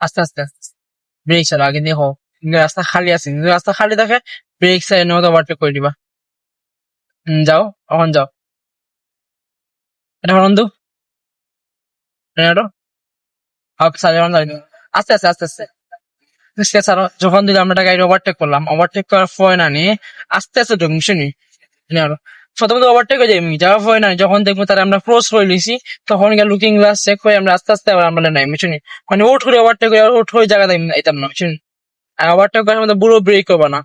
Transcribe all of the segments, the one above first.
আস্তে আস্তে আস্তে ব্রেক ছাড়ো আগে দেখো রাস্তা খালি আছে, যদি রাস্তা খালি থাকে ব্রেক সাইড নেওয়া ওভারটেক করে দিবা। যাও, এখন যাও, এটা হরন দো, এটা সাড়ে আস্তে আস্তে আস্তে আস্তে আস্তে ছাড়ো। যখন দিলে আমরা একটা গাড়ি ওভারটেক করলাম, ওভারটেক করার পরে না নিয়ে আস্তে আস্তে ঢুক মিশনি প্রথমত ওভারটেক হয়ে যাই যাওয়ার পরে না, যখন দেখবো তারা আমরা ক্রস করে লিছি, তখন গিয়ে লুকিং গ্লাস চেক করে আমরা আস্তে আস্তে আবার আমরা নাই মিশনি, মানে উঠ করে ওভারটেক করে উঠ করে জায়গা দিতাম না মিশনি। আর ওভারটেক করার মধ্যে বুড়ো ব্রেক করবা না,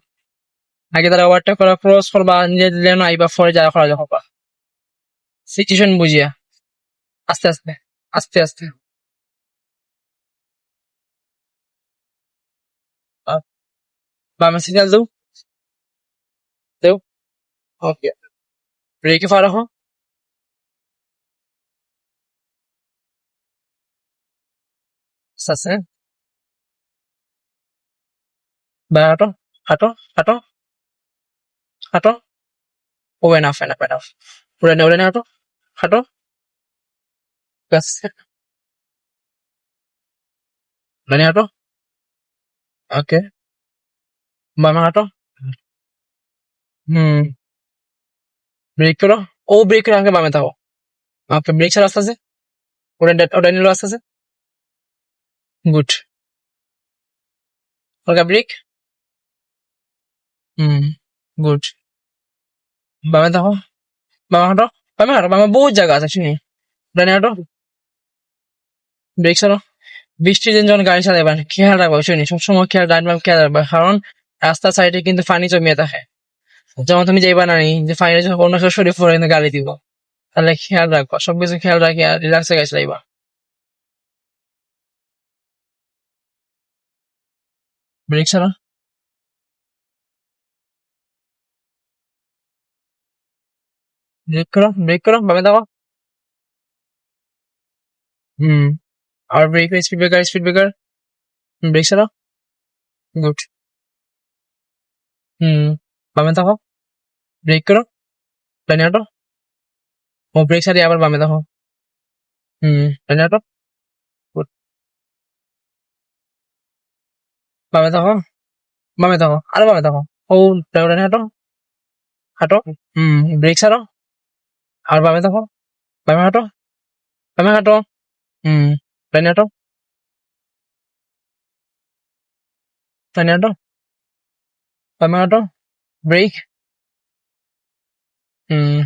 আগে তারা ওভারটেক করা ক্রস করবা, নিজের লেন আইবা পরে যারা করা যাবা সিচুয়েশন বুঝিয়া আস্তে আস্তে আস্তে আস্তে। বামে সিগন্যাল দেও, দেও, ওকে, ব্রেকে পা রাখো, আস্তে আস্তে, বা হাঁটো, হাঁটো, হাঁটো, হাঁটো, ও এনাফ এনাফ এনাফ, উড়ে নে হাঁটো, হাঁটো, ব্যাস, উড়ে হাঁটো, ওকে, বামে হাঁটো, হুম, ব্রেক করো, ও ব্রেক করে আগে বামে থাকো, ওকে, ব্রেক ছাড়া আস্তে আস্তে, ওটা নিলো আস্তে আস্তে, গুড, ওকে ব্রেক, হুম, গুড, বামে থাকো, বামে হাঁটো, বামে হাঁটো, বামে বহুত জায়গা আছে শুনি, ডানে হাঁটো, ব্রেক ছাড়ো। বৃষ্টির দিন যখন গাড়ি চালাবেন খেয়াল রাখবো শুনি, সবসময় খেয়াল রাখবা, খেয়াল রাখবা, কারণ রাস্তার সাইডে কিন্তু পানি জমিয়ে থাকে, যেমন তুমি যাইবা না নি যে পানি যখন অন্য কেউ শরীর পরে কিন্তু গাড়ি দিব, তাহলে খেয়াল রাখবা, সবকিছু খেয়াল রাখি আর রিল্যাক্সে গাড়ি চালাইবা। ব্রেক ছাড়ো, ব্রেক করো, বামে দাও, হুম, আর ব্রেক, স্পিড ব্রেকার, ব্রেক ছাড়ো, গুড, হুম, বামে থাকো, ব্রেক করো, ডানে হাঁটো, ও ব্রেক ছাড়িয়ে আবার বামে থাকো, হুম, ডানে হাঁটো, গুড, বামে থাকো, বামে থাকো, আরো বামে থাকো, ও ডানে হাঁটো, হাঁটো, হুম, ব্রেক ছাড়ো, আর বামে থাকো, বামে হাঁটো, বামে হাঁটো, হুম, ডানে হাঁটো, ডানে হাঁটো, বামে হাঁটো, ব্রেক, হুম,